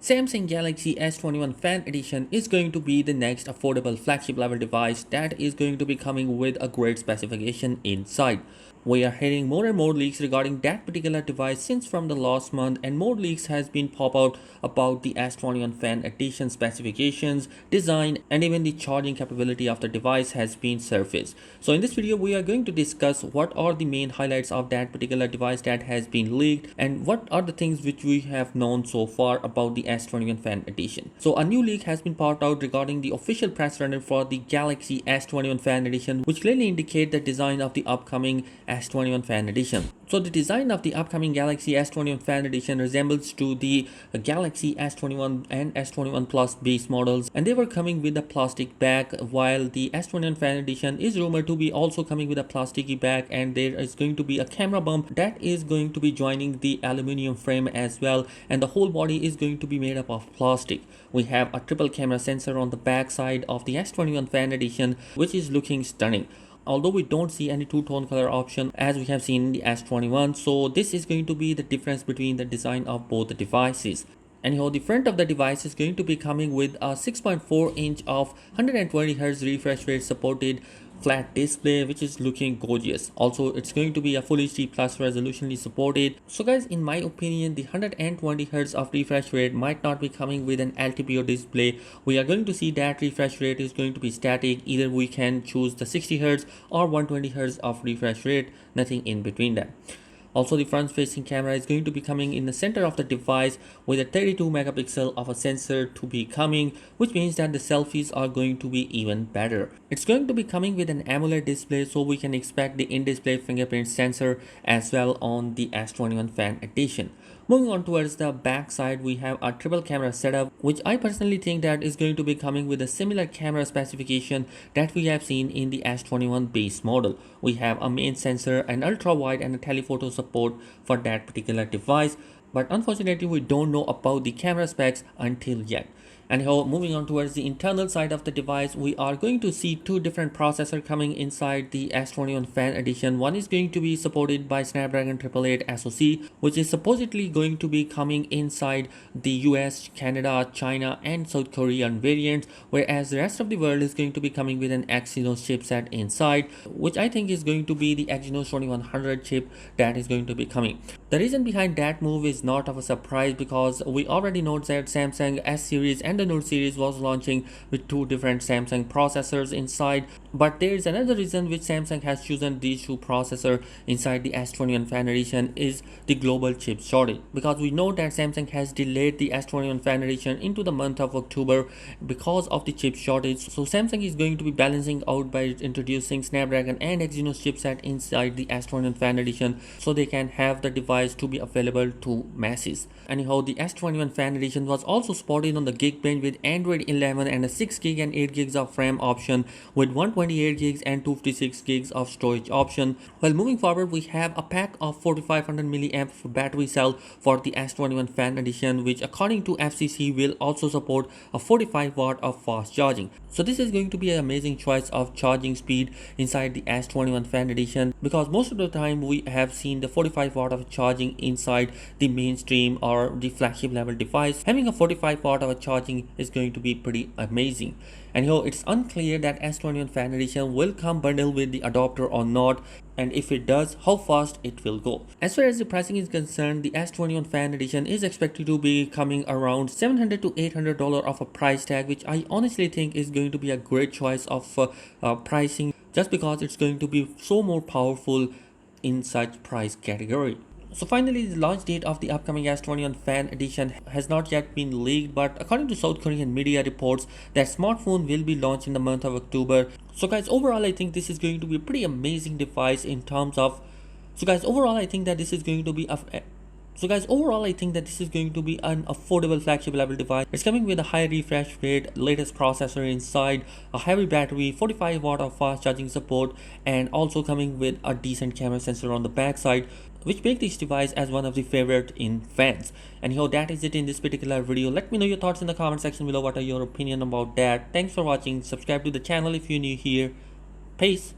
Samsung Galaxy S21 Fan Edition is going to be the next affordable flagship level device that is going to be coming with a great specification inside. We are hearing more and more leaks regarding that particular device since from the last month, and more leaks has been pop out about the S21 Fan Edition specifications, design, and even the charging capability of the device has been surfaced. So in this video we are going to discuss what are the main highlights of that particular device that has been leaked and what are the things which we have known so far about the S21 Fan Edition. So a new leak has been popped out regarding the official press render for the Galaxy S21 Fan Edition, which clearly indicate the design of the upcoming S21 Fan Edition. So the design of the upcoming Galaxy S21 Fan Edition resembles to the Galaxy S21 and S21 Plus base models, and they were coming with a plastic back, while the S21 Fan Edition is rumored to be also coming with a plasticky back, and there is going to be a camera bump that is going to be joining the aluminum frame as well, and the whole body is going to be made up of plastic. We have a triple camera sensor on the back side of the S21 Fan Edition, which is looking stunning. Although we don't see any two-tone color option as we have seen in the S21, so this is going to be the difference between the design of both the devices. Anyhow, the front of the device is going to be coming with a 6.4 inch of 120 Hz refresh rate supported flat display, which is looking gorgeous. Also, it's going to be a full HD plus resolutionly supported. So guys, in my opinion, the 120 Hz of refresh rate might not be coming with an LTPO display. We are going to see that refresh rate is going to be static. Either we can choose the 60 Hz or 120 Hz of refresh rate, nothing in between them. Also, the front facing camera is going to be coming in the center of the device with a 32 megapixel of a sensor to be coming, which means that the selfies are going to be even better. It's going to be coming with an AMOLED display, so we can expect the in-display fingerprint sensor as well on the S21 Fan Edition. Moving on towards the back side, we have a triple camera setup, which I personally think that is going to be coming with a similar camera specification that we have seen in the S21 base model. We have a main sensor, an ultra wide, and a telephoto support for that particular device, but unfortunately we don't know about the camera specs until yet. Anyhow, moving on towards the internal side of the device, we are going to see two different processors coming inside the S21 Fan Edition. One is going to be supported by Snapdragon 888 SoC, which is supposedly going to be coming inside the US, Canada, China, and South Korean variants, whereas the rest of the world is going to be coming with an Exynos chipset inside, which I think is going to be the Exynos 2100 chip that is going to be coming. The reason behind that move is not of a surprise, because we already know that Samsung S series and the Note series was launching with two different Samsung processors inside, but there is another reason which Samsung has chosen these two processors inside the S21 Fan Edition is the global chip shortage, because we know that Samsung has delayed the S21 Fan Edition into the month of October because of the chip shortage. So Samsung is going to be balancing out by introducing Snapdragon and Exynos chipset inside the S21 Fan Edition, so they can have the device to be available to masses. Anyhow, the S21 Fan Edition was also spotted on the Geekbench with Android 11 and a 6GB and 8GB of RAM option with 128GB and 256GB of storage option. Well, moving forward, we have a pack of 4500 mAh battery cell for the S21 Fan Edition, which according to FCC will also support a 45 watt of fast charging. So this is going to be an amazing choice of charging speed inside the S21 Fan Edition, because most of the time we have seen the 45 watt of charging inside the mainstream or the flagship level device. Having a 45 watt of charging is going to be pretty amazing. Anyhow, it's unclear that S21 Fan Edition will come bundled with the adapter or not, and if it does, how fast it will go. As far as the pricing is concerned, the S21 Fan Edition is expected to be coming around $700 to $800 of a price tag, which I honestly think is going to be a great choice of pricing, just because it's going to be so more powerful in such price category. So finally, the launch date of the upcoming S21 Fan Edition has not yet been leaked, but according to South Korean media reports, that smartphone will be launched in the month of October. So guys, overall I think this is going to be a pretty amazing device in terms of overall I think that this is going to be an affordable flagship level device. It's coming with a high refresh rate, latest processor inside, a heavy battery, 45 watt of fast charging support, and also coming with a decent camera sensor on the back side, which make this device as one of the favorite in fans. Anyhow, that is it in this particular video. Let me know your thoughts in the comment section below. What are your opinion about that? Thanks for watching. Subscribe to the channel if you're new here. Peace.